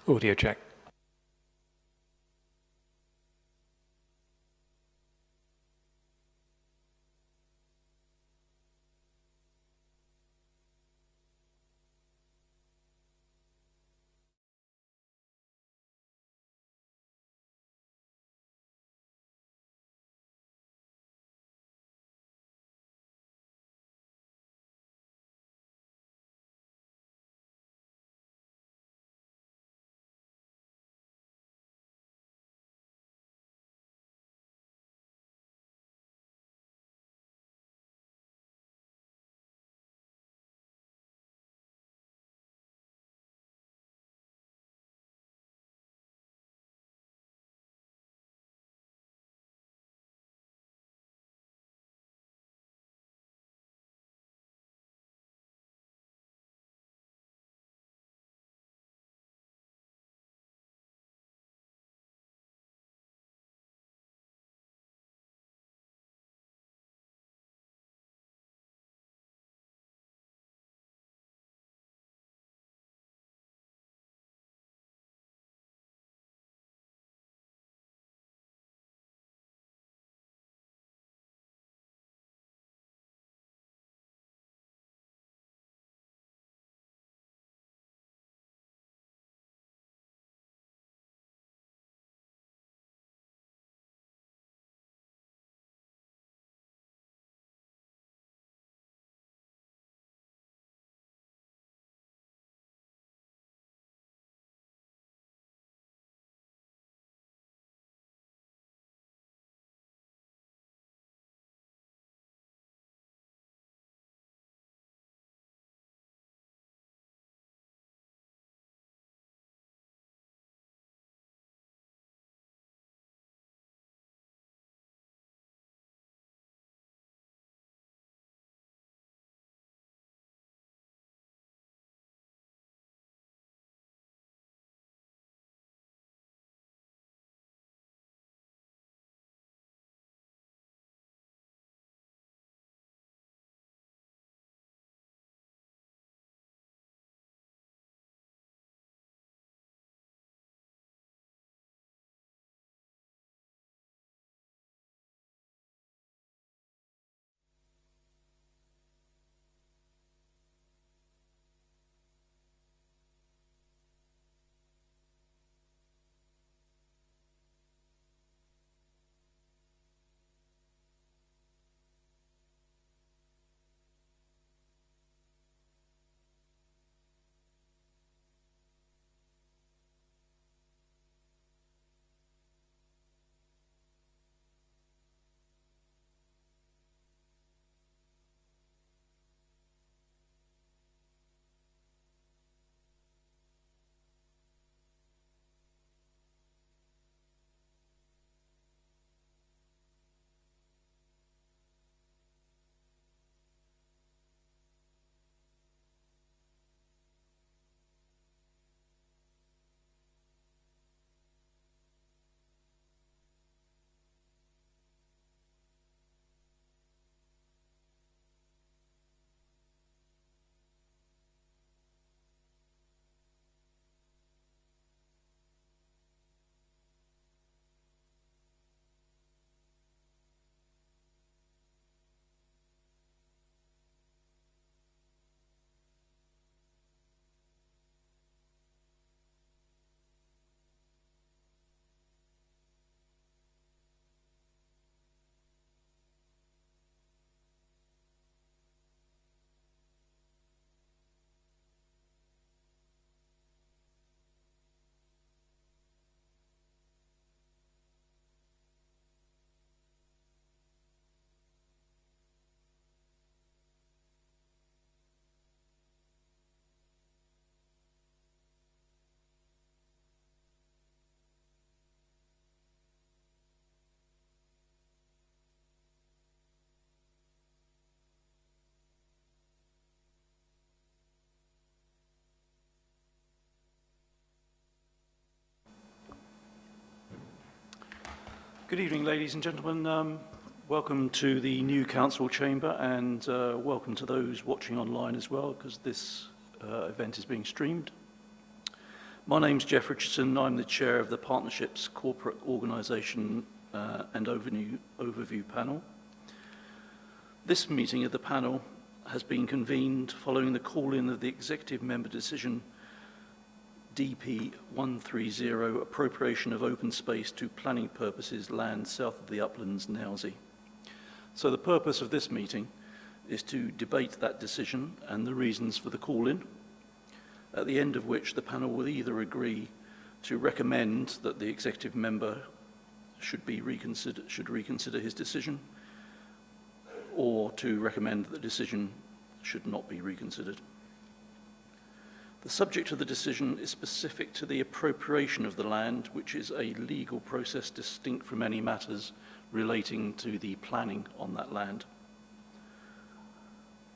Audio check. Good evening, ladies and gentlemen. Welcome to the new council chamber, and welcome to those watching online as well, because this event is being streamed. My name's Jeff Richardson. I'm the chair of the Partnerships Corporate Organisation and Overview Panel. This meeting of the panel has been convened following the call-in of the Executive Member Decision DP 130, Appropriation of Open Space to Planning Purposes, Land South of the Uplands, Nailsea. So the purpose of this meeting is to debate that decision and the reasons for the call-in, at the end of which the panel will either agree to recommend that the executive member should reconsider his decision, or to recommend that the decision should not be reconsidered. The subject of the decision is specific to the appropriation of the land, which is a legal process distinct from any matters relating to the planning on that land.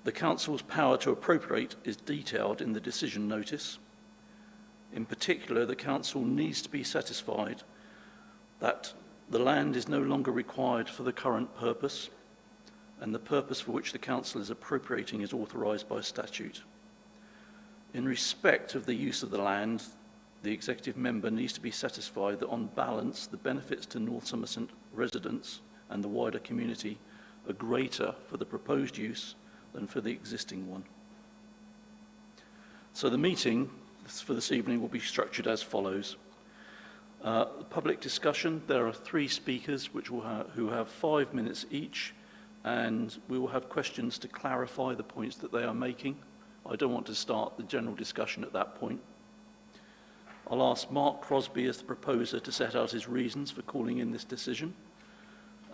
The Council's power to appropriate is detailed in the decision notice. In particular, the Council needs to be satisfied that the land is no longer required for the current purpose, and the purpose for which the Council is appropriating is authorised by statute. In respect of the use of the land, the executive member needs to be satisfied that on balance, the benefits to North Somerset residents and the wider community are greater for the proposed use than for the existing one. So the meeting for this evening will be structured as follows. Public discussion, there are 3 speakers who have 5 minutes each, and we will have questions to clarify the points that they are making. I don't want to start the general discussion at that point. I'll ask Mark Crosby as the proposer to set out his reasons for calling in this decision,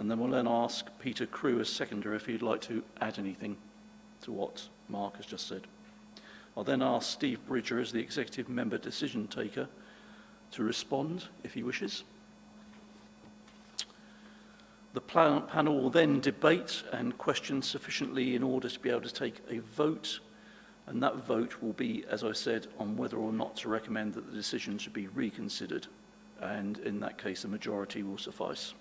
and then we'll then ask Peter Crewe as seconder if he'd like to add anything to what Mark has just said. I'll then ask Steve Bridger as the executive member decision taker to respond if he wishes. The panel will then debate and question sufficiently in order to be able to take a vote, and that vote will be, as I said, on whether or not to recommend that the decision should be reconsidered, and in that case a majority will suffice.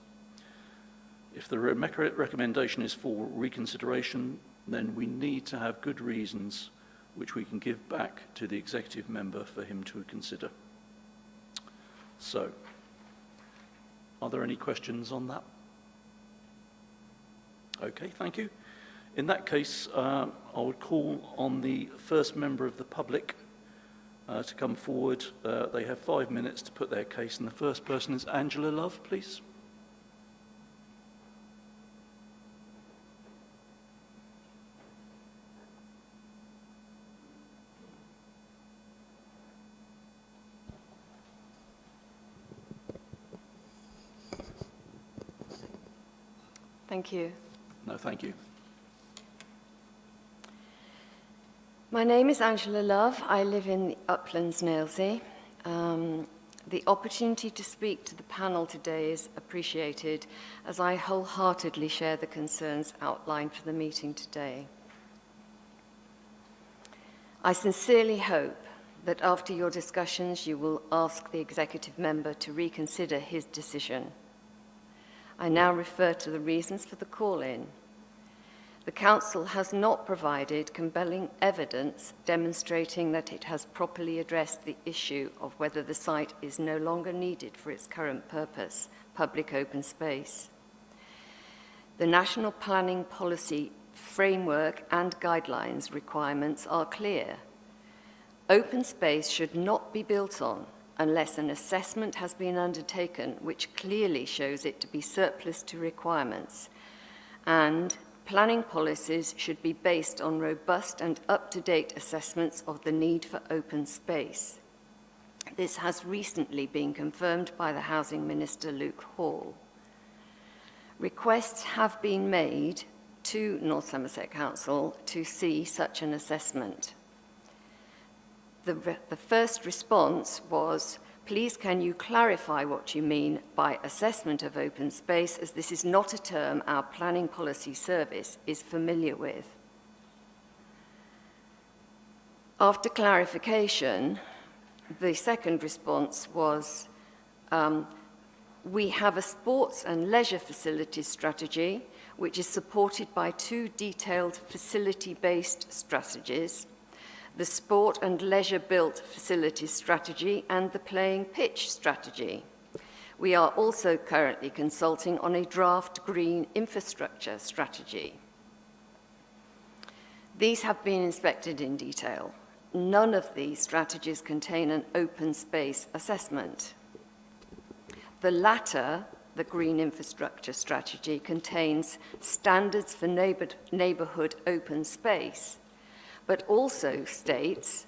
If the recommendation is for reconsideration, then we need to have good reasons which we can give back to the executive member for him to consider. So, are there any questions on that? Okay, thank you. In that case, I would call on the first member of the public to come forward. They have 5 minutes to put their case, and the first person is Angela Love, please. Thank you. No, thank you. My name is Angela Love. I live in the Uplands, Nailsea. The opportunity to speak to the panel today is appreciated, as I wholeheartedly share the concerns outlined for the meeting today. I sincerely hope that after your discussions you will ask the executive member to reconsider his decision. I now refer to the reasons for the call-in. The Council has not provided compelling evidence demonstrating that it has properly addressed the issue of whether the site is no longer needed for its current purpose, public open space. The National Planning Policy Framework and Guidelines requirements are clear. Open space should not be built on unless an assessment has been undertaken which clearly shows it to be surplus to requirements, and planning policies should be based on robust and up-to-date assessments of the need for open space. This has recently been confirmed by the Housing Minister, Luke Hall. Requests have been made to North Somerset Council to see such an assessment. The first response was, please can you clarify what you mean by assessment of open space, as this is not a term our planning policy service is familiar with. After clarification, the second response was, we have a sports and leisure facilities strategy, which is supported by 2 detailed facility-based strategies. the sport and leisure-built facilities strategy, and the playing pitch strategy. We are also currently consulting on a draft green infrastructure strategy. These have been inspected in detail. None of these strategies contain an open space assessment. The latter, the green infrastructure strategy, contains standards for neighbourhood open space, but also states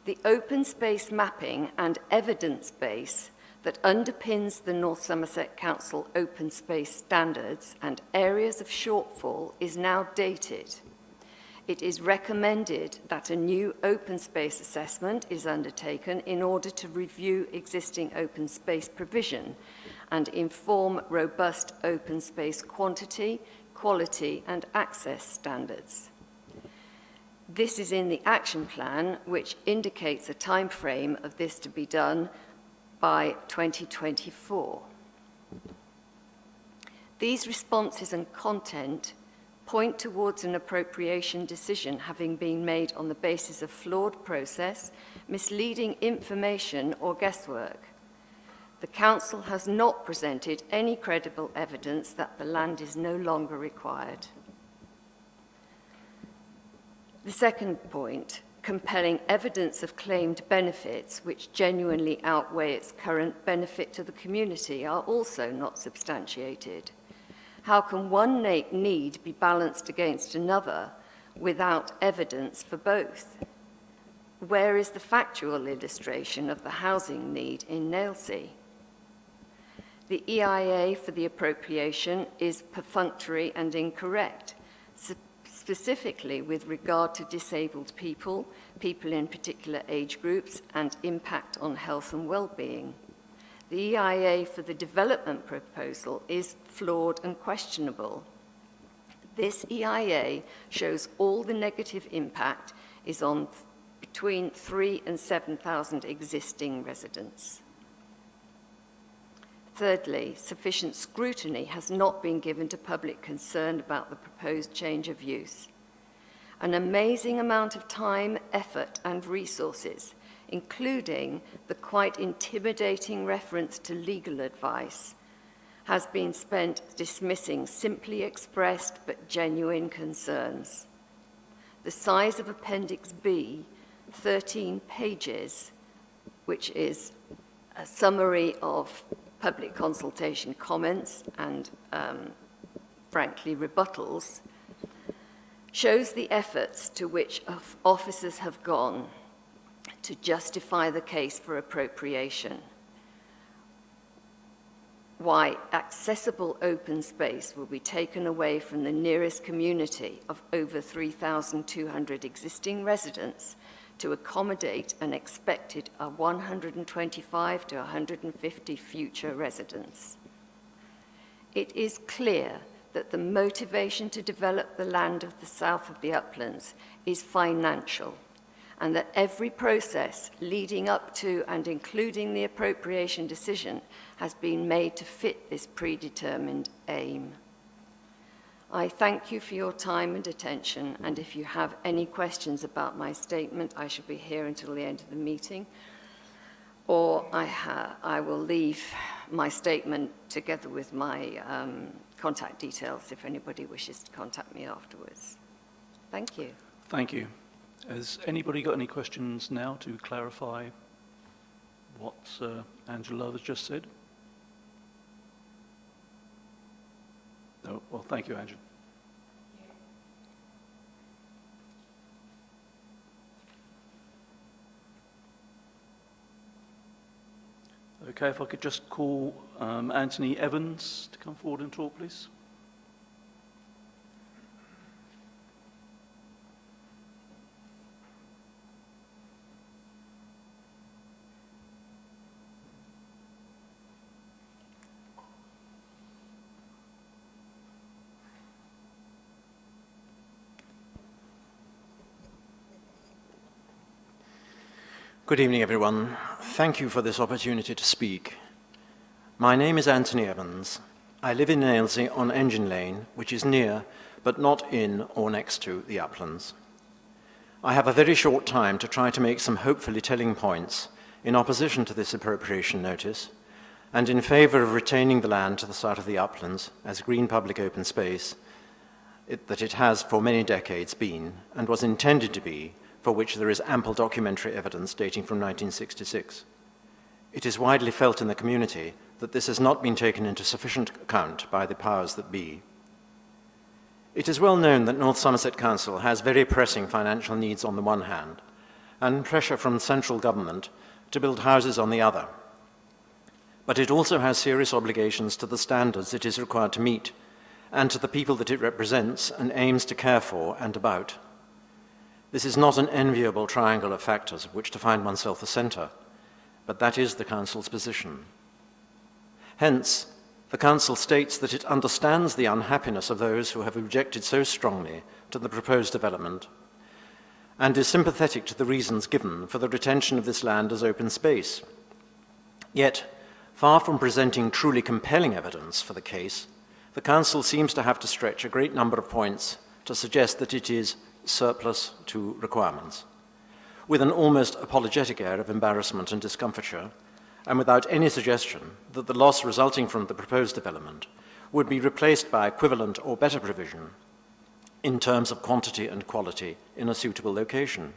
the open space mapping and evidence base that underpins the North Somerset Council open space standards and areas of shortfall is now dated. It is recommended that a new open space assessment is undertaken in order to review existing open space provision and inform robust open space quantity, quality, and access standards. This is in the action plan, which indicates a time frame of this to be done by 2024. These responses and content point towards an appropriation decision having been made on the basis of flawed process, misleading information, or guesswork. The Council has not presented any credible evidence that the land is no longer required. The second point, compelling evidence of claimed benefits which genuinely outweigh its current benefit to the community, are also not substantiated. How can one need be balanced against another without evidence for both? Where is the factual illustration of the housing need in Nailsea? The EIA for the appropriation is perfunctory and incorrect, specifically with regard to disabled people, people in particular age groups, and impact on health and well-being. The EIA for the development proposal is flawed and questionable. This EIA shows all the negative impact is on between 3,000 and 7,000 existing residents. Thirdly, sufficient scrutiny has not been given to public concern about the proposed change of use. An amazing amount of time, effort, and resources, including the quite intimidating reference to legal advice, has been spent dismissing simply expressed but genuine concerns. The size of Appendix B, 13 pages, which is a summary of public consultation comments and, frankly, rebuttals, shows the efforts to which officers have gone to justify the case for appropriation, why accessible open space will be taken away from the nearest community of over 3,200 existing residents to accommodate an expected 125 to 150 future residents. It is clear that the motivation to develop the land of the south of the uplands is financial, and that every process leading up to and including the appropriation decision has been made to fit this predetermined aim. I thank you for your time and attention, and if you have any questions about my statement, I shall be here until the end of the meeting, or I will leave my statement together with my contact details if anybody wishes to contact me afterwards. Thank you. Thank you. Has anybody got any questions now to clarify what Angela has just said? No? Well, thank you, Angela. Okay, if I could just call Anthony Evans to come forward and talk, please. Good evening, everyone. Thank you for this opportunity to speak. My name is Anthony Evans. I live in Nailsea on Engine Lane, which is near, but not in or next to, the uplands. I have a very short time to try to make some hopefully telling points in opposition to this appropriation notice and in favour of retaining the land to the south of the uplands as green public open space that it has for many decades been and was intended to be, for which there is ample documentary evidence dating from 1966. It is widely felt in the community that this has not been taken into sufficient account by the powers that be. It is well known that North Somerset Council has very pressing financial needs on the one hand, and pressure from central government to build houses on the other. But it also has serious obligations to the standards it is required to meet, and to the people that it represents and aims to care for and about. This is not an enviable triangle of factors of which to find oneself the centre, but that is the Council's position. Hence, the Council states that it understands the unhappiness of those who have objected so strongly to the proposed development and is sympathetic to the reasons given for the retention of this land as open space. Yet, far from presenting truly compelling evidence for the case, the Council seems to have to stretch a great number of points to suggest that it is surplus to requirements, with an almost apologetic air of embarrassment and discomfiture, and without any suggestion that the loss resulting from the proposed development would be replaced by equivalent or better provision in terms of quantity and quality in a suitable location.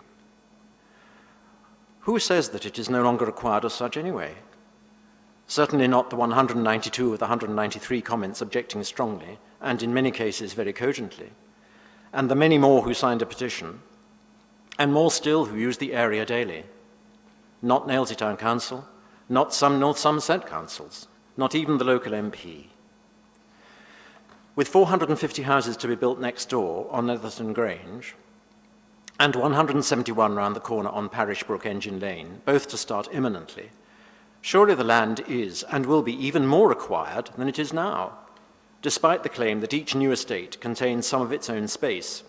Who says that it is no longer required as such anyway? Certainly not the 192 of the 193 comments objecting strongly, and in many cases very cogently, and the many more who signed a petition, and more still who use the area daily. Not Nailsea Town Council, not some North Somerset councils, not even the local MP. With 450 houses to be built next door on Netherton Grange, and 171 round the corner on Parish Brook Engine Lane, both to start imminently, surely the land is and will be even more required than it is now, despite the claim that each new estate contains some of its own space.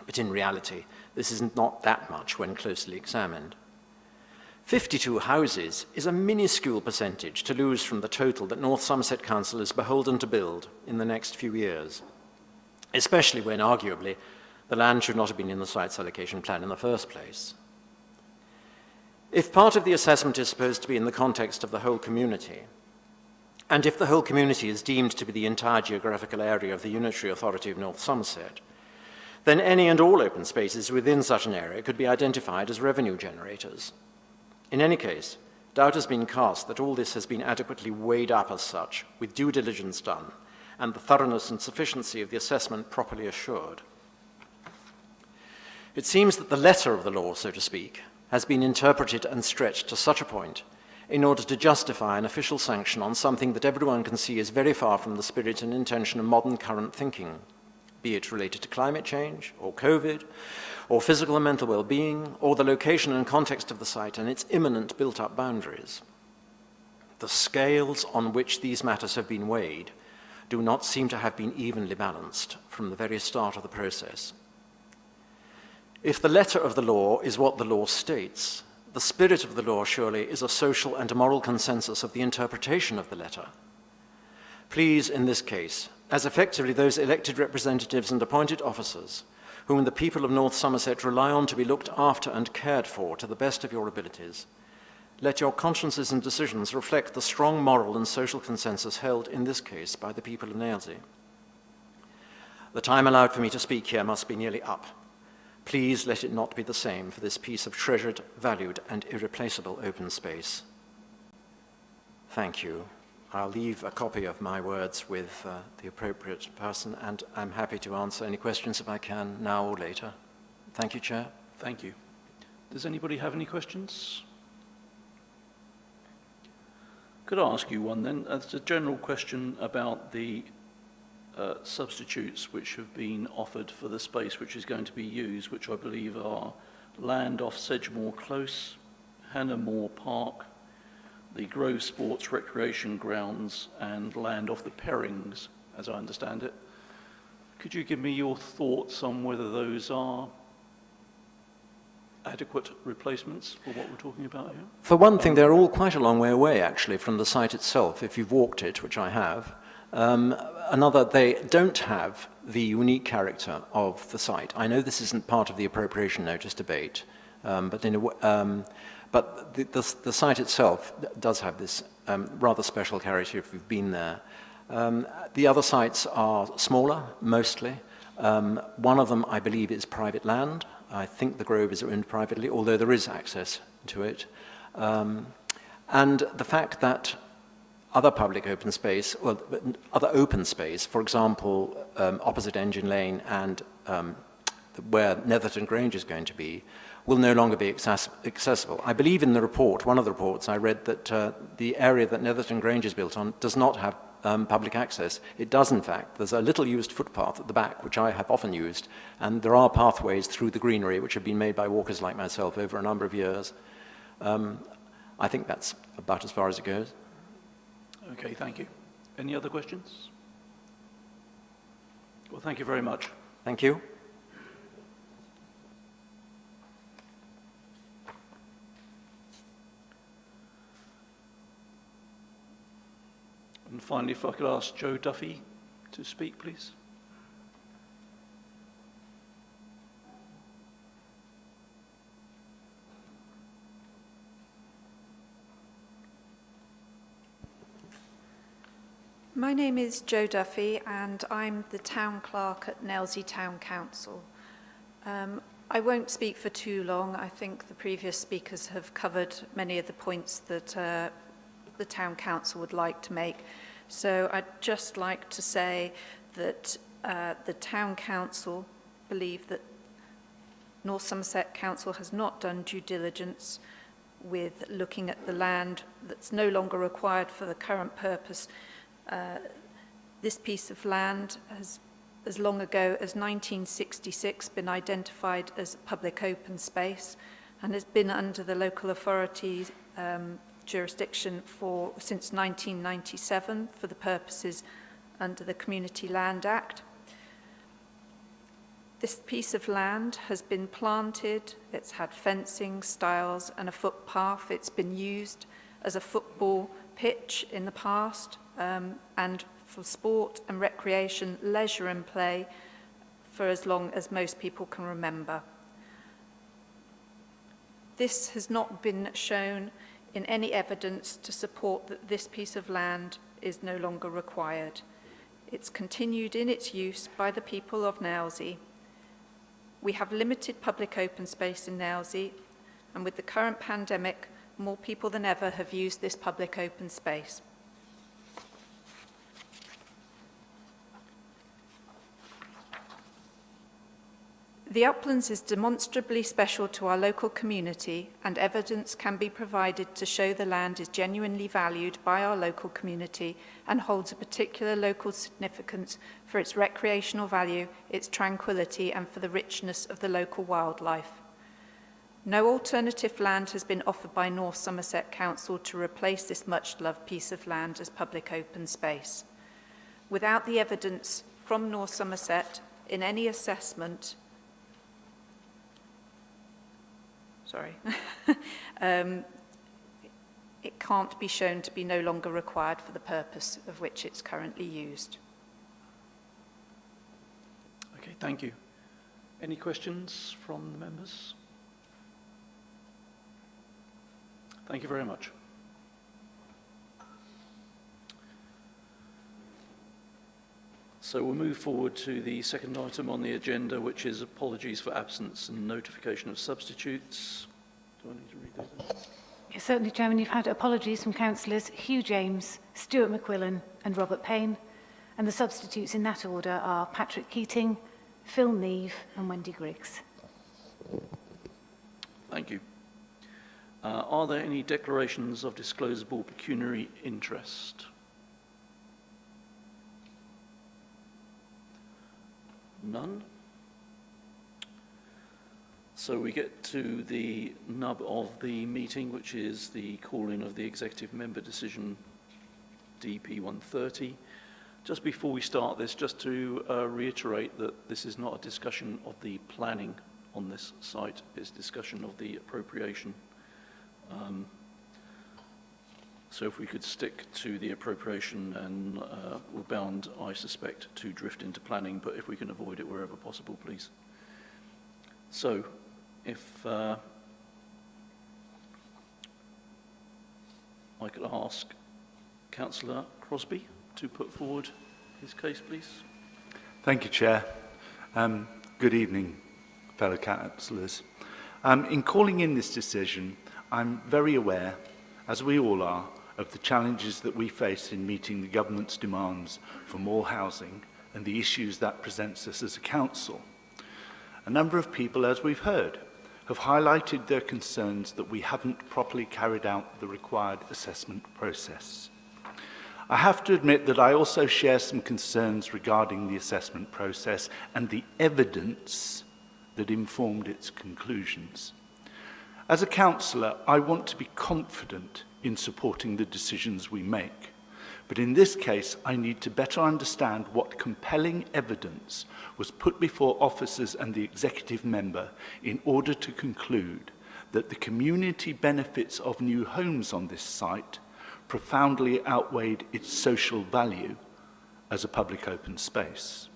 But in reality, this is not that much when closely examined. 52 houses is a minuscule percentage to lose from the total that North Somerset Council is beholden to build in the next few years, especially when, arguably, the land should not have been in the sites allocation plan in the first place. If part of the assessment is supposed to be in the context of the whole community, and if the whole community is deemed to be the entire geographical area of the Unitary Authority of North Somerset, then any and all open spaces within such an area could be identified as revenue generators. In any case, doubt has been cast that all this has been adequately weighed up as such, with due diligence done, and the thoroughness and sufficiency of the assessment properly assured. It seems that the letter of the law, so to speak, has been interpreted and stretched to such a point in order to justify an official sanction on something that everyone can see is very far from the spirit and intention of modern current thinking, be it related to climate change, or COVID, or physical and mental well-being, or the location and context of the site and its imminent built-up boundaries. The scales on which these matters have been weighed do not seem to have been evenly balanced from the very start of the process. If the letter of the law is what the law states, the spirit of the law surely is a social and moral consensus of the interpretation of the letter. Please, in this case, as effectively those elected representatives and appointed officers whom the people of North Somerset rely on to be looked after and cared for to the best of your abilities, let your consciences and decisions reflect the strong moral and social consensus held in this case by the people of Nailsea. The time allowed for me to speak here must be nearly up. Please let it not be the same for this piece of treasured, valued, and irreplaceable open space. Thank you. I'll leave a copy of my words with the appropriate person, and I'm happy to answer any questions if I can, now or later. Thank you, Chair. Thank you. Does anybody have any questions? Could I ask you one then? It's a general question about the substitutes which have been offered for the space which is going to be used, which I believe are land off Sedgemoor Close, Hannah Moor Park, the Grove Sports Recreation Grounds, and land off the Perrings, as I understand it. Could you give me your thoughts on whether those are adequate replacements for what we're talking about here? For one thing, they're all quite a long way away, actually, from the site itself. If you've walked it, which I have, Another, they don't have the unique character of the site. I know this isn't part of the appropriation notice debate, but the site itself does have this rather special character if you've been there. The other sites are smaller, mostly. One of them, I believe, is private land. I think the Grove is owned privately, although there is access to it. And the fact that other public open space, well, other open space, for example, opposite Engine Lane and where Netherton Grange is going to be, will no longer be accessible. I believe in the report, one of the reports I read, that the area that Netherton Grange is built on does not have public access. It does, in fact. There's a little used footpath at the back, which I have often used, and there are pathways through the greenery which have been made by walkers like myself over a number of years. I think that's about as far as it goes. Okay, thank you. Any other questions? Well, thank you very much. Thank you. And finally, if I could ask Joe Duffy to speak, please. My name is Jo Duffy and I'm the Town Clerk at Nailsea Town Council. I won't speak for too long. I think the previous speakers have covered many of the points that the Town Council would like to make. So I'd just like to say that the Town Council believe that North Somerset Council has not done due diligence with looking at the land that's no longer required for the current purpose. This piece of land has, as long ago as 1966, been identified as public open space and has been under the local authority's jurisdiction since 1997 for the purposes under the Community Land Act. This piece of land has been planted, it's had fencing, stiles and a footpath. It's been used as a football pitch in the past and for sport and recreation, leisure and play for as long as most people can remember. This has not been shown in any evidence to support that this piece of land is no longer required. It's continued in its use by the people of Nailsea. We have limited public open space in Nailsea, and with the current pandemic, more people than ever have used this public open space. The uplands is demonstrably special to our local community, and evidence can be provided to show the land is genuinely valued by our local community and holds a particular local significance for its recreational value, its tranquility, and for the richness of the local wildlife. No alternative land has been offered by North Somerset Council to replace this much-loved piece of land as public open space. Without the evidence from North Somerset in any assessment, it can't be shown to be no longer required for the purpose of which it's currently used. Okay, thank you. Any questions from the members? Thank you very much. So we'll move forward to the second item on the agenda, which is apologies for absence and notification of substitutes. Do I need to read those out? Yes, certainly, Chairman. You've had apologies from councillors Hugh James, Stuart McQuillan and Robert Payne, and the substitutes in that order are Patrick Keating, Phil Neve and Wendy Griggs. Thank you. Are there any declarations of disclosable pecuniary interest? None. So we get to the nub of the meeting, which is the calling of the executive member decision DP 130. Just before we start this, just to reiterate that this is not a discussion of the planning on this site, it's discussion of the appropriation. So So if we could stick to the appropriation, and we're bound, I suspect, to drift into planning, but if we can avoid it wherever possible, please. So if I could ask Councillor Crosby to put forward his case, please. Thank you, Chair. Good evening, fellow councillors. In calling in this decision, I'm very aware, as we all are, of the challenges that we face in meeting the government's demands for more housing and the issues that presents us as a council. A number of people, as we've heard, have highlighted their concerns that we haven't properly carried out the required assessment process. I have to admit that I also share some concerns regarding the assessment process and the evidence that informed its conclusions. As a councillor, I want to be confident in supporting the decisions we make. But in this case, I need to better understand what compelling evidence was put before officers and the executive member in order to conclude that the community benefits of new homes on this site profoundly outweighed its social value as a public open space.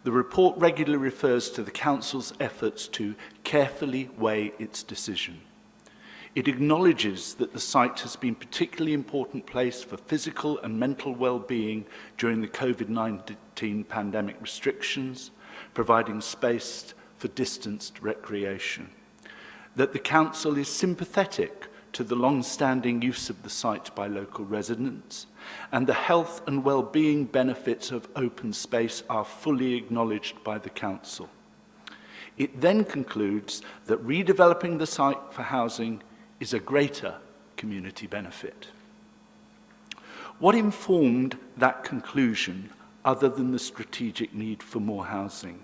The report regularly refers to the Council's efforts to carefully weigh its decision. It acknowledges that the site has been a particularly important place for physical and mental well-being during the COVID-19 pandemic restrictions, providing space for distanced recreation. That the Council is sympathetic to the long-standing use of the site by local residents, and the health and well-being benefits of open space are fully acknowledged by the Council. It then concludes that redeveloping the site for housing is a greater community benefit. What informed that conclusion other than the strategic need for more housing?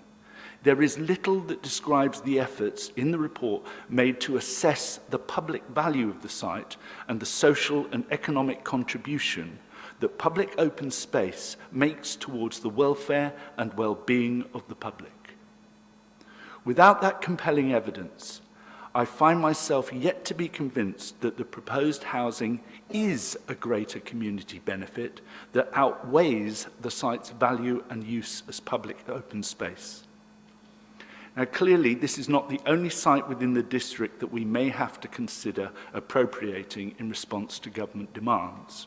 There is little that describes the efforts in the report made to assess the public value of the site and the social and economic contribution that public open space makes towards the welfare and well-being of the public. Without that compelling evidence, I find myself yet to be convinced that the proposed housing is a greater community benefit that outweighs the site's value and use as public open space. Now, clearly, this is not the only site within the district that we may have to consider appropriating in response to government demands.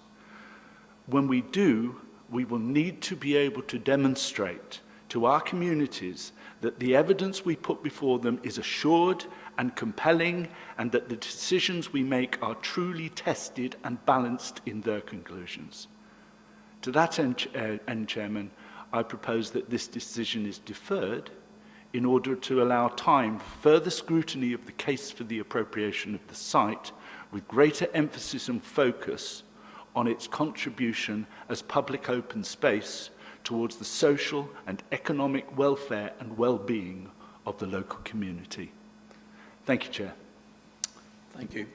When we do, we will need to be able to demonstrate to our communities that the evidence we put before them is assured and compelling, and that the decisions we make are truly tested and balanced in their conclusions. To that end, Chairman, I propose that this decision is deferred in order to allow time for further scrutiny of the case for the appropriation of the site, with greater emphasis and focus on its contribution as public open space towards the social and economic welfare and well-being of the local community. Thank you, Chair. Thank you.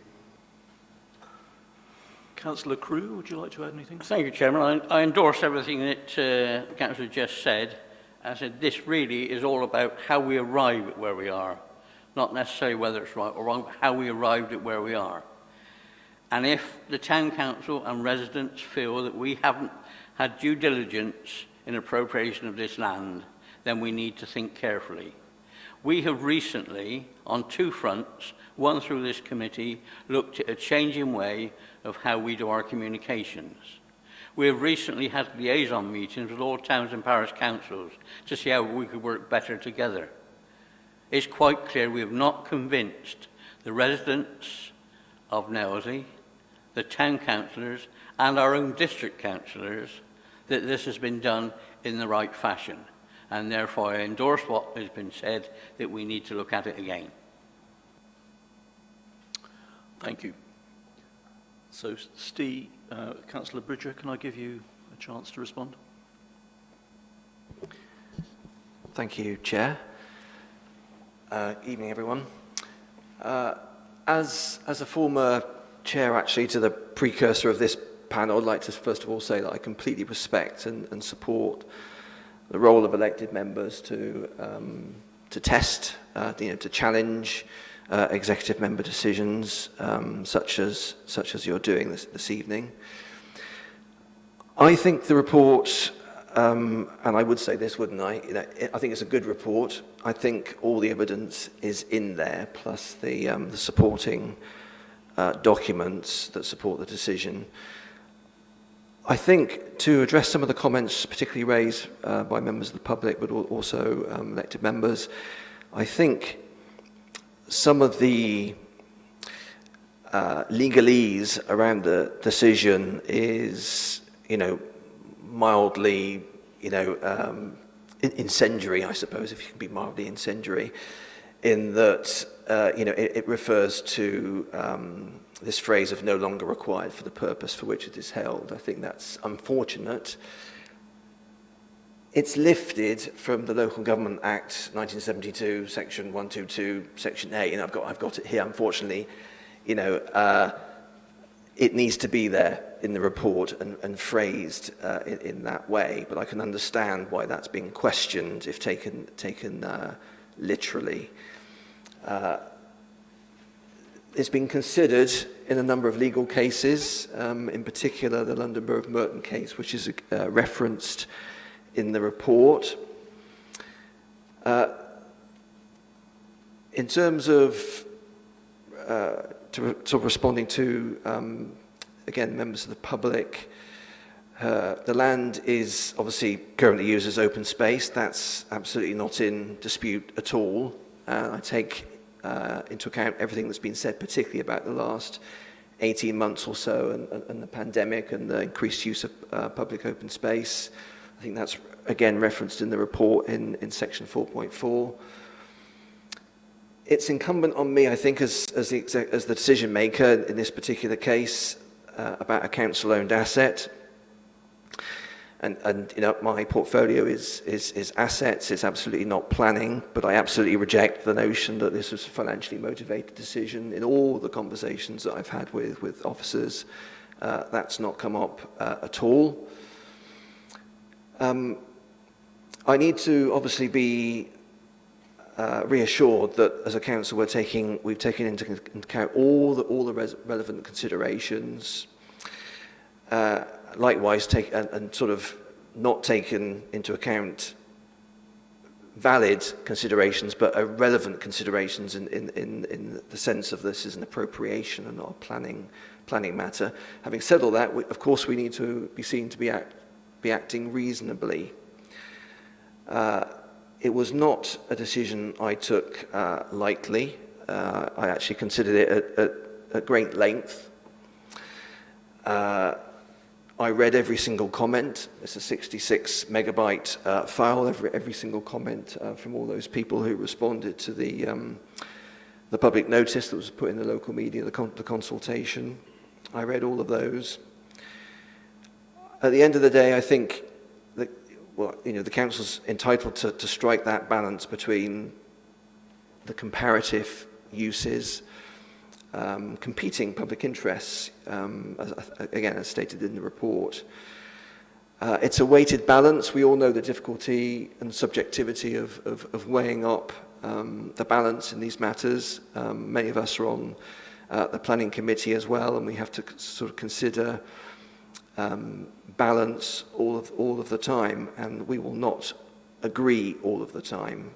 Councillor Crewe, would you like to add anything? Thank you, Chairman. I endorse everything that the Councillor just said. I said this really is all about how we arrive at where we are, not necessarily whether it's right or wrong, but how we arrived at where we are. And if the Town Council and residents feel that we haven't had due diligence in appropriation of this land, then we need to think carefully. We have recently, on two fronts, one through this committee, looked at a changing way of how we do our communications. We have recently had liaison meetings with all towns and parish councils to see how we could work better together. It's quite clear we have not convinced the residents of Nailsea, the town councillors, and our own district councillors that this has been done in the right fashion. And therefore I endorse what has been said, that we need to look at it again. Thank you. So, Steve, Councillor Bridger, can I give you a chance to respond? Thank you, Chair. Evening, everyone. As a former chair, actually, to the precursor of this panel, I'd like to first of all say that I completely respect and support the role of elected members to test, to challenge executive member decisions, such as you're doing this evening. I think the report, and I would say this, wouldn't I? I think it's a good report. I think all the evidence is in there, plus the supporting documents that support the decision. I think to address some of the comments particularly raised by members of the public, but also elected members, I think some of the legalese around the decision is, mildly, incendiary, I suppose, if you can be mildly incendiary, in that, it refers to this phrase of no longer required for the purpose for which it is held. I think that's unfortunate. It's lifted from the Local Government Act 1972, Section 122, Section A, and I've got it here, unfortunately. It needs to be there in the report and phrased in that way, but I can understand why that's being questioned if taken literally. It's been considered in a number of legal cases, in particular the London Borough of Merton case, which is referenced in the report. In terms of responding to, again, members of the public, the land is obviously currently used as open space. That's absolutely not in dispute at all. I take into account everything that's been said, particularly about the last 18 months or so and the pandemic and the increased use of public open space. I think that's, again, referenced in the report in section 4.4. It's incumbent on me, I think, as the decision maker in this particular case about a council-owned asset. And my portfolio is assets, it's absolutely not planning, but I absolutely reject the notion that this was a financially motivated decision. In all the conversations that I've had with officers, that's not come up at all. I need to obviously be reassured that as a council we've taken into account all the relevant considerations. Likewise, and sort of not taken into account valid considerations, but relevant considerations in the sense of this is an appropriation and not a planning matter. Having said all that, of course, we need to be seen to be acting reasonably. It was not a decision I took lightly. I actually considered it at great length. I read every single comment. It's a 66 megabyte file, every single comment from all those people who responded to the public notice that was put in the local media, the consultation. I read all of those. At the end of the day, I think that, the council's entitled to strike that balance between the comparative uses, competing public interests, as stated in the report. It's a weighted balance. We all know the difficulty and subjectivity of weighing up the balance in these matters. Many of us are on the planning committee as well, and we have to sort of consider balance all of the time, and we will not agree all of the time.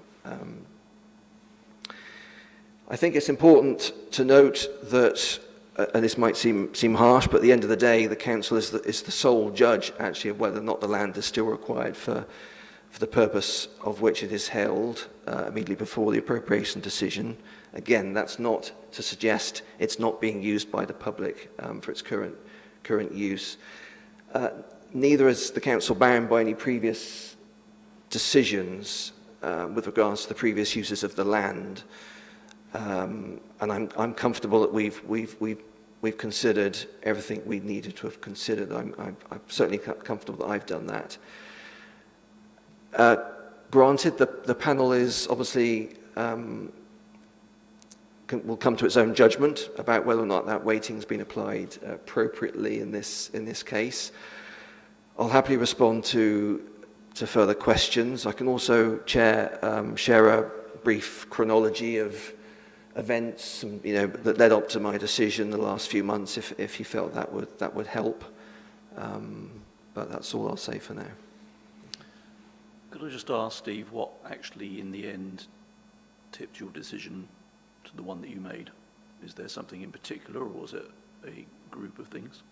I think it's important to note that, and this might seem harsh, but at the end of the day, the council is the sole judge, actually, of whether or not the land is still required for the purpose of which it is held immediately before the appropriation decision. Again, that's not to suggest it's not being used by the public for its current use. Neither is the council bound by any previous decisions with regards to the previous uses of the land. And I'm comfortable that we've considered everything we needed to have considered. I'm certainly comfortable that I've done that. Granted, the panel is obviously will come to its own judgment about whether or not that weighting has been applied appropriately in this case. I'll happily respond to further questions. I can also share a brief chronology of events, that led up to my decision the last few months, if he felt that would help. But that's all I'll say for now. Could I just ask, Steve, what actually in the end tipped your decision to the one that you made? Is there something in particular, or was it a group of things?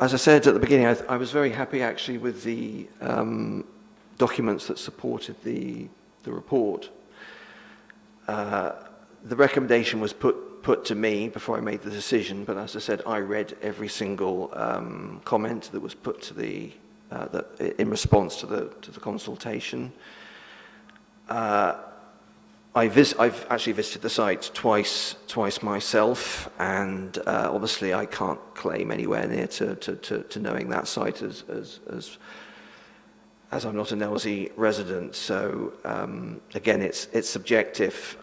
As I said at the beginning, I was very happy actually with the documents that supported the report. The recommendation was put to me before I made the decision, but as I said, I read every single comment that was put to in response to the consultation. I've actually visited the site twice myself, and obviously I can't claim anywhere near to knowing that site as I'm not a Nelsey resident. So again, it's subjective.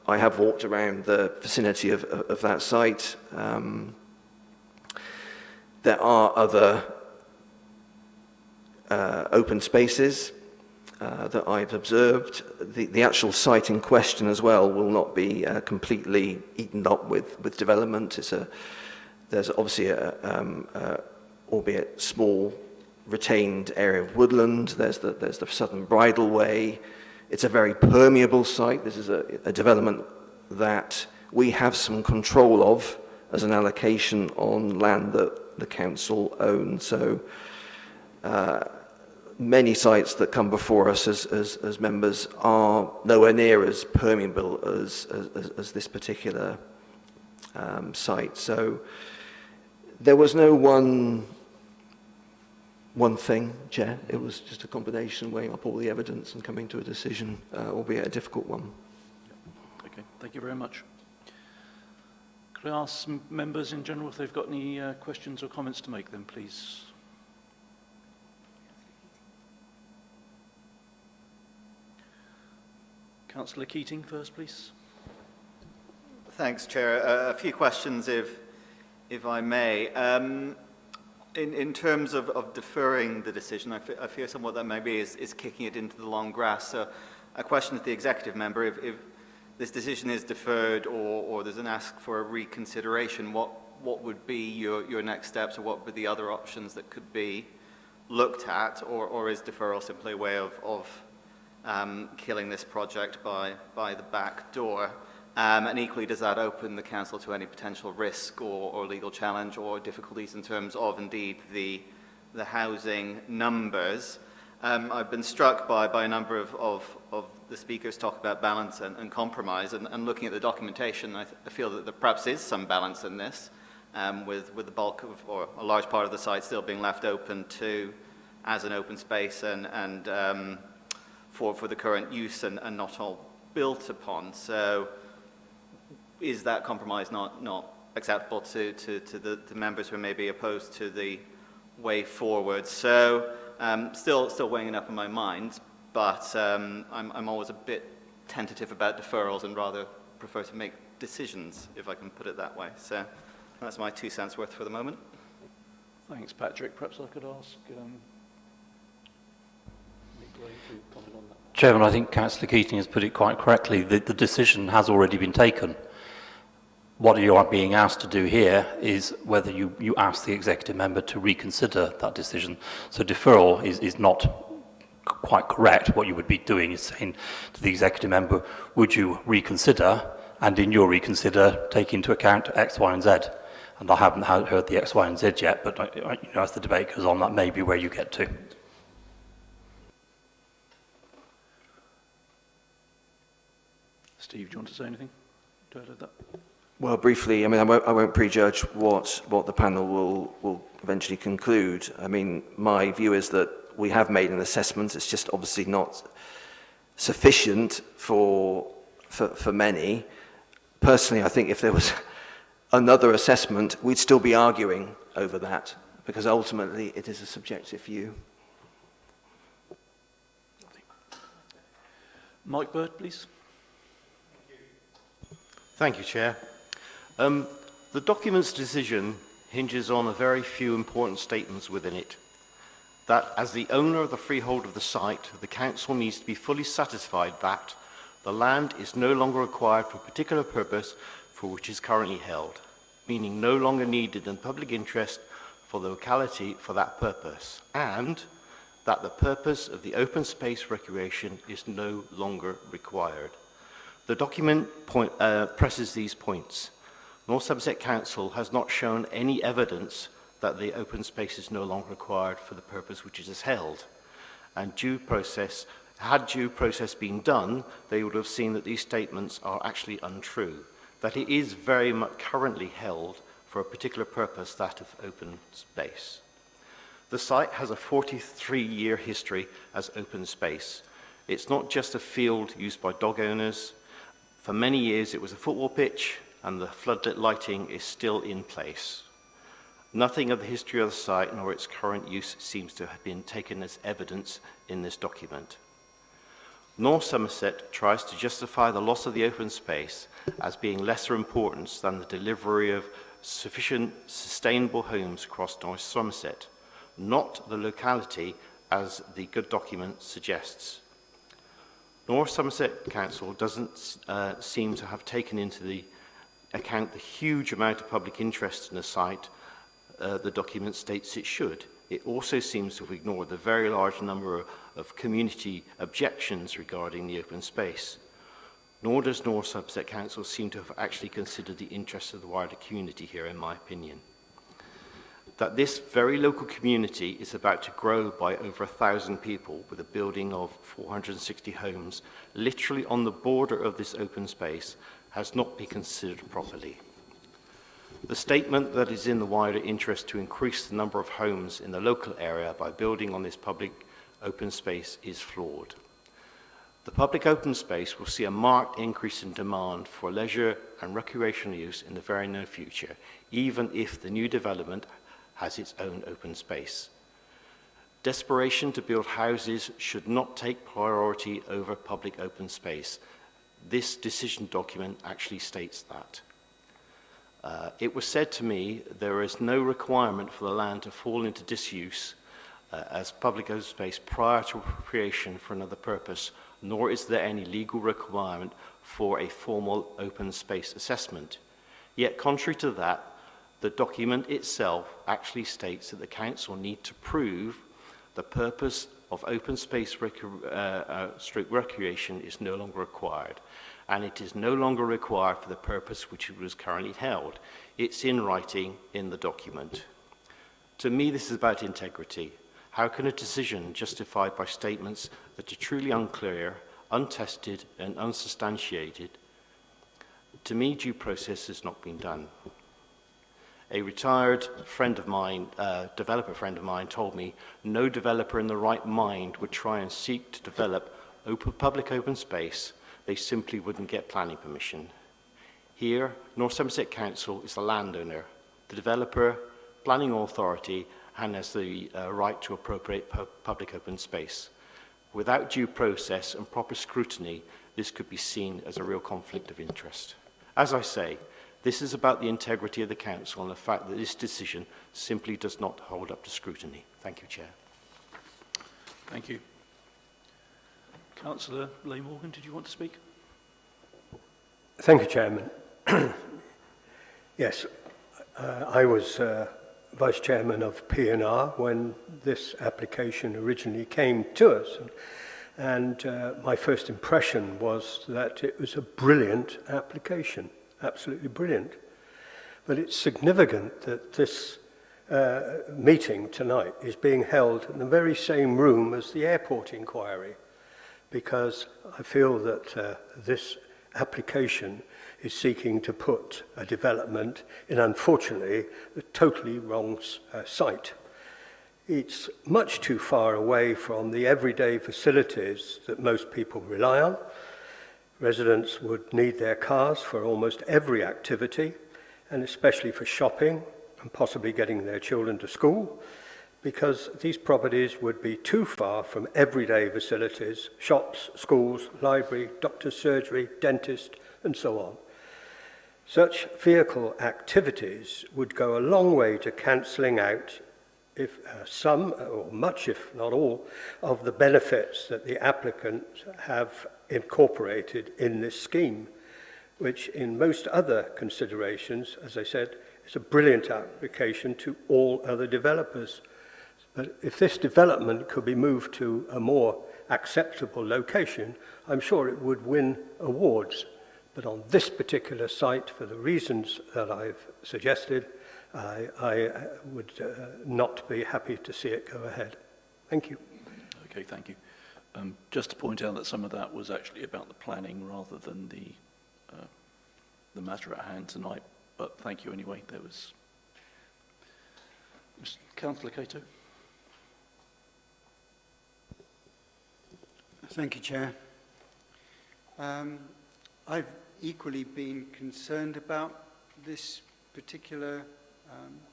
I have walked around the vicinity of that site. There are other open spaces that I've observed. The actual site in question as well will not be completely eaten up with development. There's obviously albeit small, retained area of woodland. There's the Southern Bridleway. It's a very permeable site. This is a development that we have some control of as an allocation on land that the council owns. So many sites that come before us as members are nowhere near as permeable as this particular site. So there was no one thing, Chair. It was just a combination, weighing up all the evidence and coming to a decision, albeit a difficult one. Okay, thank you very much. Could I ask some members in general if they've got any questions or comments to make then, please? Councillor Keating first, please. Thanks, Chair. A few questions, if I may. In terms of deferring the decision, I fear somewhat that maybe is kicking it into the long grass. So a question to the executive member, if this decision is deferred or there's an ask for a reconsideration, what would be your next steps, or what would be the other options that could be looked at, or is deferral simply a way of killing this project by the back door? And equally, does that open the council to any potential risk or legal challenge or difficulties in terms of, indeed, the housing numbers? I've been struck by a number of the speakers talk about balance and compromise, and looking at the documentation, I feel that there perhaps is some balance in this, with the bulk of, or a large part of the site still being left open as an open space and for the current use and not all built upon. So is that compromise not acceptable to the members who may be opposed to the way forward? So still weighing it up in my mind, but I'm always a bit tentative about deferrals and rather prefer to make decisions, if I can put it that way. So that's my 2 cents worth for the moment. Thanks, Patrick. Perhaps I could ask Nick Gray to comment on that. Chairman, I think Councillor Keating has put it quite correctly. The decision has already been taken. What you are being asked to do here is whether you ask the executive member to reconsider that decision. So deferral is not quite correct. What you would be doing is saying to the executive member, would you reconsider, and in your reconsider, take into account X, Y, and Z. And I haven't heard the X, Y, and Z yet, but as the debate goes on, that may be where you get to. Steve, do you want to say anything to add to that? Well, briefly, I mean, I won't prejudge what the panel will eventually conclude. I mean, my view is that we have made an assessment. It's just obviously not sufficient for many. Personally, I think if there was another assessment, we'd still be arguing over that, because ultimately it is a subjective view. Mike Bird, please. Thank you, Chair. The document's decision hinges on a very few important statements within it. that as the owner of the freehold of the site, the council needs to be fully satisfied that the land is no longer required for a particular purpose for which it is currently held, meaning no longer needed in public interest for the locality for that purpose, and that the purpose of the open space recreation is no longer required. The document presses these points. North Somerset Council has not shown any evidence that the open space is no longer required for the purpose which it is held. And had due process been done, they would have seen that these statements are actually untrue, that it is very much currently held for a particular purpose, that of open space. The site has a 43-year history as open space. It's not just a field used by dog owners. For many years it was a football pitch, and the floodlit lighting is still in place. Nothing of the history of the site nor its current use seems to have been taken as evidence in this document. North Somerset tries to justify the loss of the open space as being lesser importance than the delivery of sufficient sustainable homes across North Somerset, not the locality as the good document suggests. North Somerset Council doesn't seem to have taken into the account the huge amount of public interest in the site the document states it should. It also seems to have ignored the very large number of community objections regarding the open space. Nor does North Somerset Council seem to have actually considered the interests of the wider community here, in my opinion. That this very local community is about to grow by over 1,000 people with a building of 460 homes literally on the border of this open space has not been considered properly. The statement that it is in the wider interest to increase the number of homes in the local area by building on this public open space is flawed. The public open space will see a marked increase in demand for leisure and recreational use in the very near future, even if the new development has its own open space. Desperation to build houses should not take priority over public open space. This decision document actually states that. It was said to me there is no requirement for the land to fall into disuse as public open space prior to appropriation for another purpose, nor is there any legal requirement for a formal open space assessment. Yet, contrary to that, the document itself actually states that the council need to prove the purpose of open space recreation is no longer required, and it is no longer required for the purpose which it was currently held. It's in writing in the document. To me, this is about integrity. How can a decision justified by statements that are truly unclear, untested, and unsubstantiated? To me, due process has not been done. A retired friend of mine, developer friend of mine, told me no developer in the right mind would try and seek to develop public open space. They simply wouldn't get planning permission. Here, North Somerset Council is the landowner, the developer, planning authority, and has the right to appropriate public open space. Without due process and proper scrutiny, this could be seen as a real conflict of interest. As I say, this is about the integrity of the council and the fact that this decision simply does not hold up to scrutiny. Thank you, Chair. Thank you. Councillor Leigh Morgan, did you want to speak? Thank you, Chairman. Yes, I was Vice Chairman of P&R when this application originally came to us. And my first impression was that it was a brilliant application, absolutely brilliant. But it's significant that this meeting tonight is being held in the very same room as the airport inquiry, because I feel that this application is seeking to put a development in, unfortunately, the totally wrong site. It's much too far away from the everyday facilities that most people rely on. Residents would need their cars for almost every activity, and especially for shopping and possibly getting their children to school, because these properties would be too far from everyday facilities, shops, schools, library, doctor's surgery, dentist, and so on. Such vehicle activities would go a long way to cancelling out if some, or much if not all, of the benefits that the applicant have incorporated in this scheme, which in most other considerations, as I said, is a brilliant application to all other developers. But if this development could be moved to a more acceptable location, I'm sure it would win awards. But on this particular site, for the reasons that I've suggested, I would not be happy to see it go ahead. Thank you. Okay, thank you. Just to point out that some of that was actually about the planning rather than the matter at hand tonight, but thank you anyway. There was... Councillor Cato. Thank you, Chair. I've equally been concerned about this particular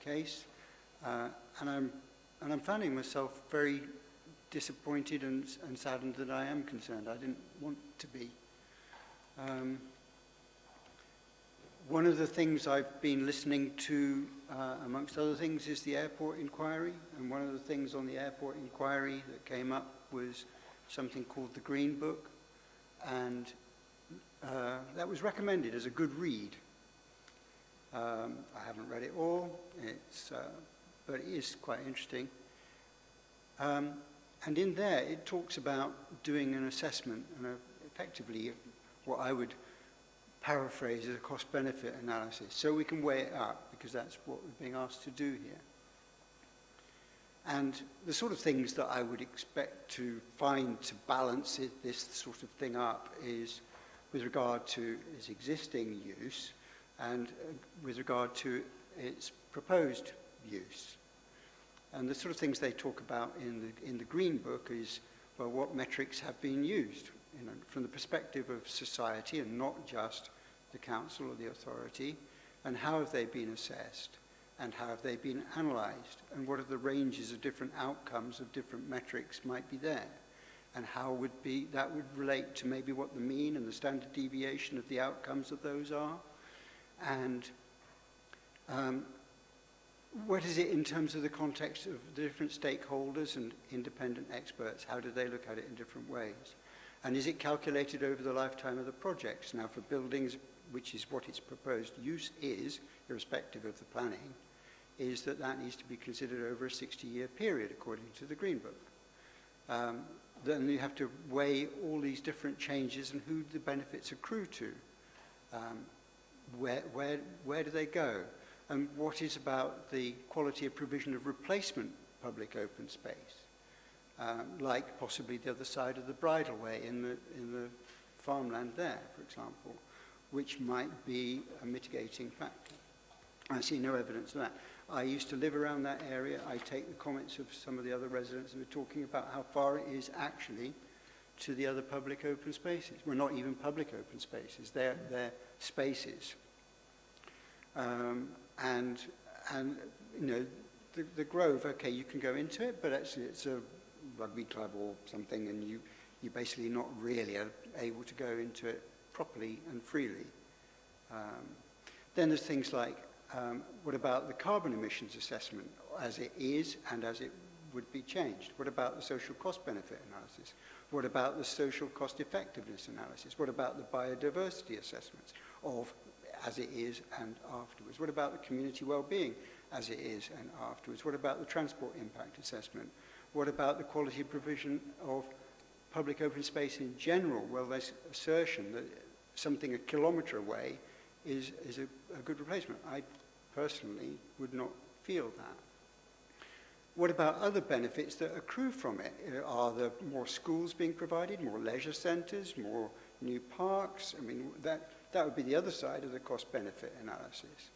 case, and I'm finding myself very disappointed and saddened that I am concerned. I didn't want to be. One of the things I've been listening to, amongst other things, is the airport inquiry, and one of the things on the airport inquiry that came up was something called the Green Book, and that was recommended as a good read. I haven't read it all, but it is quite interesting. And in there, it talks about doing an assessment, and effectively what I would paraphrase as a cost-benefit analysis, so we can weigh it up, because that's what we're being asked to do here. And the sort of things that I would expect to find to balance this sort of thing up is with regard to its existing use and with regard to its proposed use. And the sort of things they talk about in the Green Book is, well, what metrics have been used, you know, from the perspective of society and not just the council or the authority, and how have they been assessed, and how have they been analysed, and what are the ranges of different outcomes of different metrics might be there, and how that would relate to maybe what the mean and the standard deviation of the outcomes of those are, and what is it in terms of the context of the different stakeholders and independent experts? How do they look at it in different ways? And is it calculated over the lifetime of the projects? Now, for buildings, which is what its proposed use is, irrespective of the planning, is that needs to be considered over a 60-year period, according to the Green Book. Then you have to weigh all these different changes and who the benefits accrue to. Where do they go? And what is about the quality of provision of replacement public open space? Like possibly the other side of the bridleway in the farmland there, for example, which might be a mitigating factor. I see no evidence of that. I used to live around that area. I take the comments of some of the other residents who are talking about how far it is actually to the other public open spaces. Well, not even public open spaces. They're spaces. And you know, the Grove, okay, you can go into it, but actually it's a rugby club or something, and you're basically not really able to go into it properly and freely. Then there's things like, what about the carbon emissions assessment as it is and as it would be changed? What about the social cost benefit analysis? What about the social cost effectiveness analysis? What about the biodiversity assessments of as it is and afterwards? What about the community well-being as it is and afterwards? What about the transport impact assessment? What about the quality of provision of public open space in general? Well, there's assertion that something a kilometre away is a good replacement. I personally would not feel that. What about other benefits that accrue from it? Are there more schools being provided, more leisure centres, more new parks? I mean, that would be the other side of the cost-benefit analysis.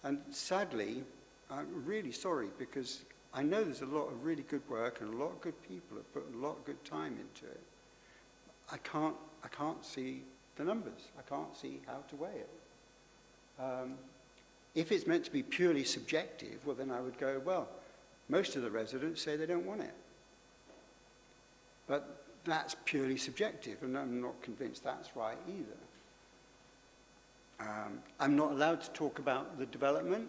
And sadly, I'm really sorry, because I know there's a lot of really good work and a lot of good people have put a lot of good time into it. I can't see the numbers. I can't see how to weigh it. If it's meant to be purely subjective, well, then I would go, well, most of the residents say they don't want it. But that's purely subjective, and I'm not convinced that's right either. I'm not allowed to talk about the development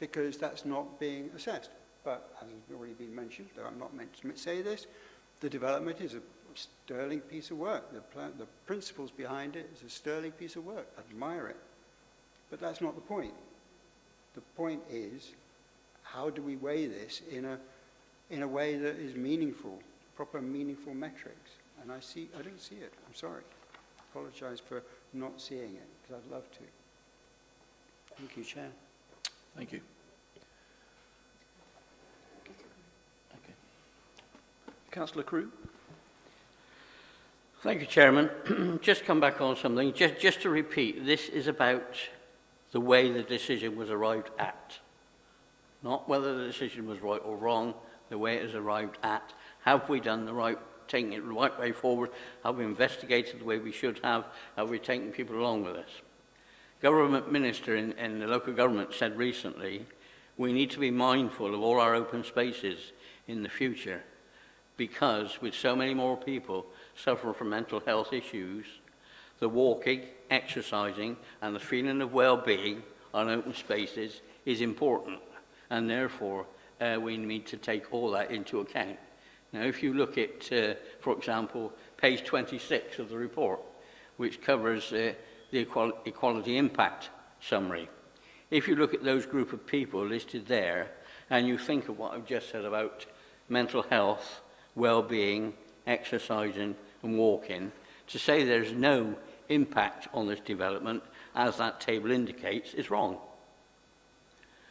because that's not being assessed. but as has already been mentioned, though I'm not meant to say this, the development is a sterling piece of work. The principles behind it is a sterling piece of work. I admire it. But that's not the point. The point is, how do we weigh this in a way that is meaningful, proper meaningful metrics? And I don't see it. I'm sorry. I apologize for not seeing it, because I'd love to. Thank you, Chair. Thank you. Okay. Councillor Crew. Thank you, Chairman. Just come back on something. Just to repeat, this is about the way the decision was arrived at. Not whether the decision was right or wrong, the way it is arrived at. Have we done the right, taking it the right way forward? Have we investigated the way we should have? Have we taken people along with us? Government minister in the local government said recently, we need to be mindful of all our open spaces in the future, because with so many more people suffering from mental health issues, the walking, exercising, and the feeling of well-being on open spaces is important, and therefore we need to take all that into account. Now, if you look at, for example, page 26 of the report, which covers the equality impact summary, if you look at those group of people listed there, and you think of what I've just said about mental health, well-being, exercising, and walking, to say there's no impact on this development, as that table indicates, is wrong.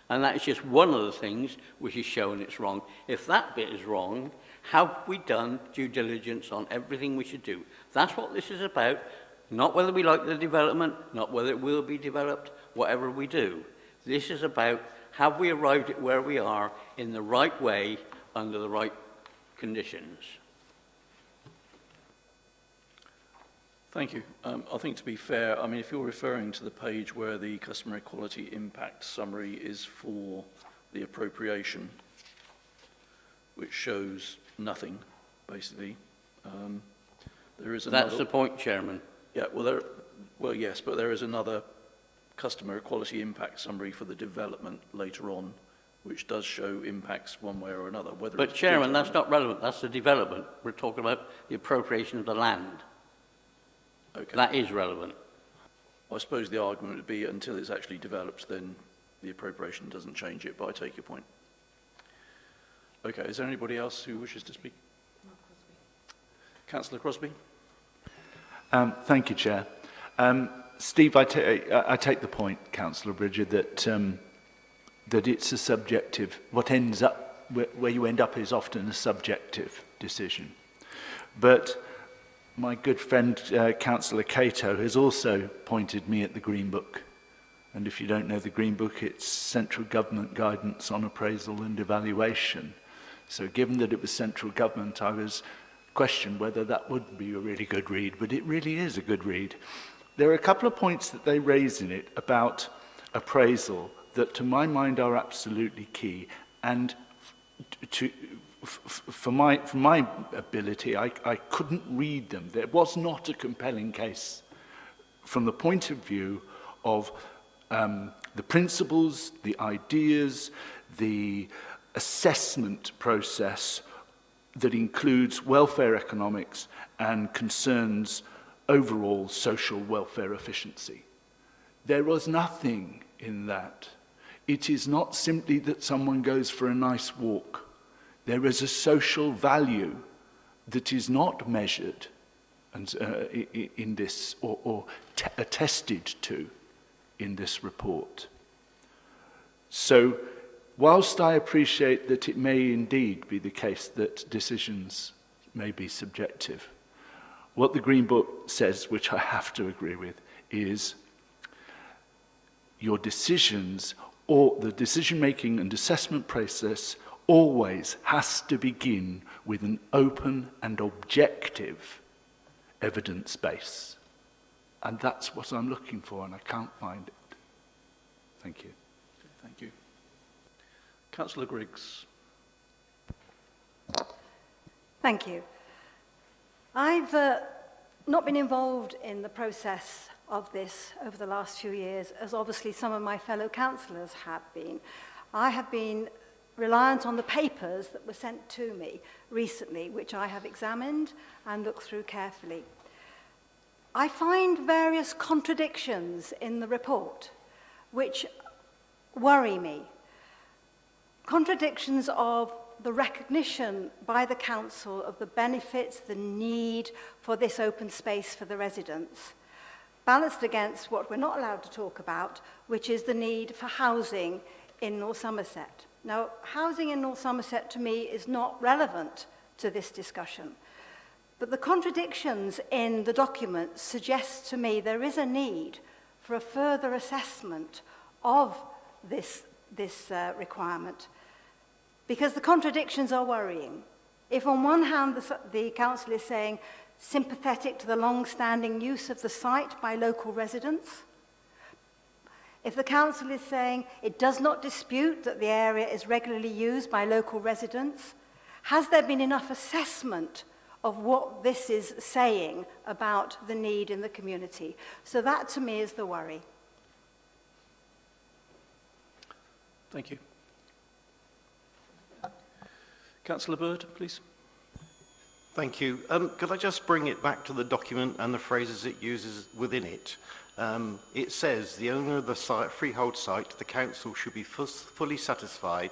And that is just one of the things which is showing it's wrong. If that bit is wrong, have we done due diligence on everything we should do? That's what this is about, not whether we like the development, not whether it will be developed, whatever we do. This is about, have we arrived at where we are in the right way, under the right conditions? Thank you. I think, to be fair, I mean, if you're referring to the page where the customer equality impact summary is for the appropriation, which shows nothing, basically, there is another... That's the point, Chairman. Yeah, well, yes, but there is another customer equality impact summary for the development later on, which does show impacts one way or another. But, Chairman, that's not relevant. That's the development. We're talking about the appropriation of the land. Okay. That is relevant. I suppose the argument would be, until it's actually developed, then the appropriation doesn't change it, but I take your point. Okay, is there anybody else who wishes to speak? Councillor Crosby. Thank you, Chair. Steve, I take the point, Councillor Bridger, that it's a subjective, what ends up, where you end up is often a subjective decision. But my good friend, Councillor Cato, has also pointed me at the Green Book. And if you don't know the Green Book, it's Central Government Guidance on Appraisal and Evaluation. So given that it was central government, I was questioned whether that would be a really good read, but it really is a good read. There are a couple of points that they raise in it about appraisal that to my mind are absolutely key. And for my ability, I couldn't read them. There was not a compelling case from the point of view of the principles, the ideas, the assessment process that includes welfare economics and concerns overall social welfare efficiency. There was nothing in that. It is not simply that someone goes for a nice walk. There is a social value that is not measured and, in this, or attested to in this report. So, whilst I appreciate that it may indeed be the case that decisions may be subjective, what the Green Book says, which I have to agree with, is your decisions or the decision-making and assessment process always has to begin with an open and objective evidence base. And that's what I'm looking for, and I can't find it. Thank you. Thank you. Councillor Griggs. Thank you. I've not been involved in the process of this over the last few years, as obviously some of my fellow councillors have been. I have been reliant on the papers that were sent to me recently, which I have examined and looked through carefully. I find various contradictions in the report which worry me. Contradictions of the recognition by the council of the benefits, the need for this open space for the residents, balanced against what we're not allowed to talk about, which is the need for housing in North Somerset. Now, housing in North Somerset to me is not relevant to this discussion, but the contradictions in the document suggest to me there is a need for a further assessment of this requirement, because the contradictions are worrying. If on one hand the council is saying sympathetic to the long-standing use of the site by local residents, if the council is saying it does not dispute that the area is regularly used by local residents, has there been enough assessment of what this is saying about the need in the community? So that to me is the worry. Thank you. Councillor Bird, please. Thank you. Could I just bring it back to the document and the phrases it uses within it? It says, the owner of the freehold site, the council, should be fully satisfied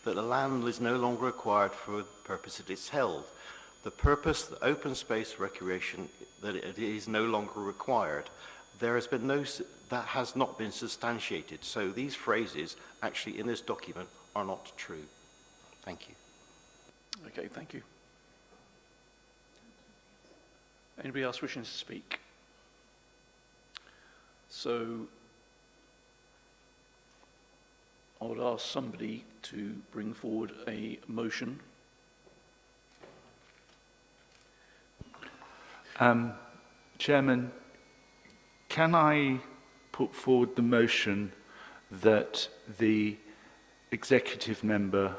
that the land is no longer required for the purpose it is held. The purpose, the open space recreation, that it is no longer required. There has been that has not been substantiated. So these phrases actually in this document are not true. Thank you. Okay, thank you. Anybody else wishing to speak? So I would ask somebody to bring forward a motion. Chairman, can I put forward the motion that the executive member,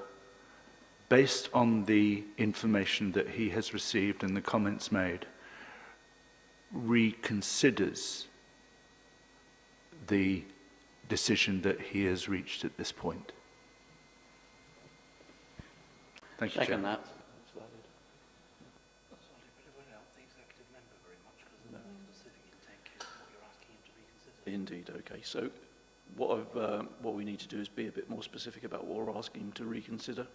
based on the information that he has received and the comments made, reconsiders the decision that he has reached at this point? Thank you, Second Chair. that. Indeed, okay. So what we need to do is be a bit more specific about what we're asking him to reconsider.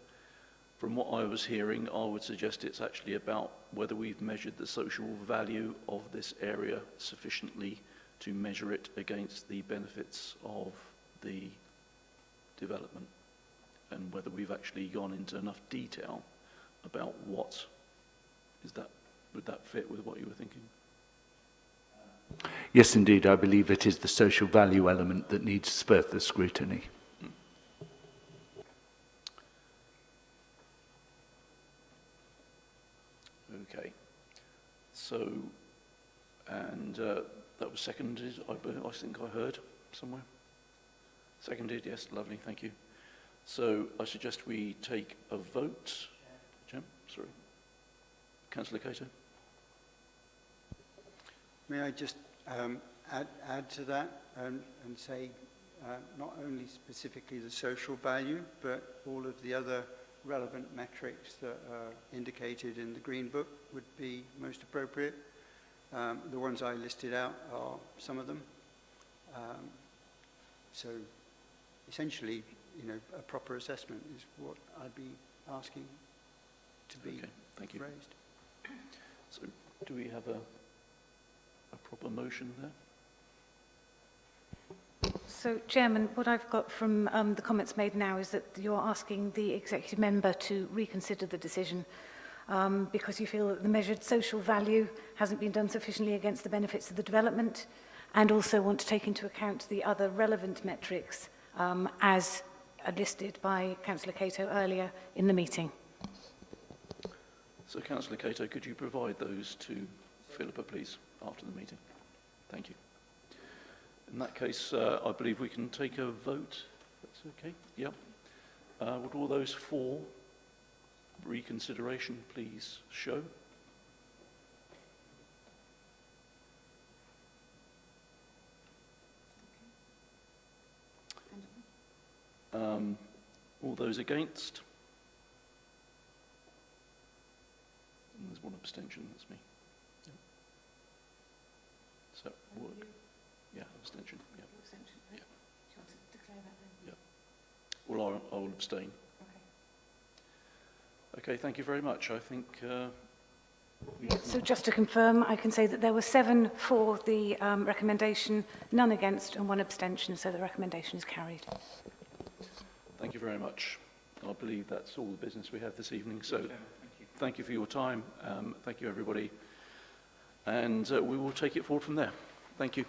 From what I was hearing, I would suggest it's actually about whether we've measured the social value of this area sufficiently to measure it against the benefits of the development, and whether we've actually gone into enough detail about what is that. Would that fit with what you were thinking? Yes, indeed. I believe it is the social value element that needs further scrutiny. Okay. So, and that was seconded, I think I heard somewhere. Seconded, yes, lovely, thank you. So I suggest we take a vote. Jim, sorry. Councillor Cato. May I just add to that and say not only specifically the social value, but all of the other relevant metrics that are indicated in the Green Book would be most appropriate. The ones I listed out are some of them. So essentially, a proper assessment is what I'd be asking to be thank you. raised. So do we have a proper motion there? So, Chairman, what I've got from the comments made now is that you're asking the executive member to reconsider the decision because you feel that the measured social value hasn't been done sufficiently against the benefits of the development, and also want to take into account the other relevant metrics as listed by Councillor Cato earlier in the meeting. So, Councillor Cato, could you provide those to Philippa, please, after the meeting? Thank you. In that case, I believe we can take a vote. That's okay. Yep. Would all those for reconsideration please show? All those against? And there's one abstention, that's me. Yeah. So, work. Yeah, abstention. Yeah. Yeah. Yeah. Well, I'll abstain. Okay, thank you very much. I think... So just to confirm, I can say that there were 7 for the recommendation, none against and 1 abstention, so the recommendation is carried. Thank you very much. I believe that's all the business we have this evening. So thank you for your time. Thank you, everybody. And we will take it forward from there. Thank you.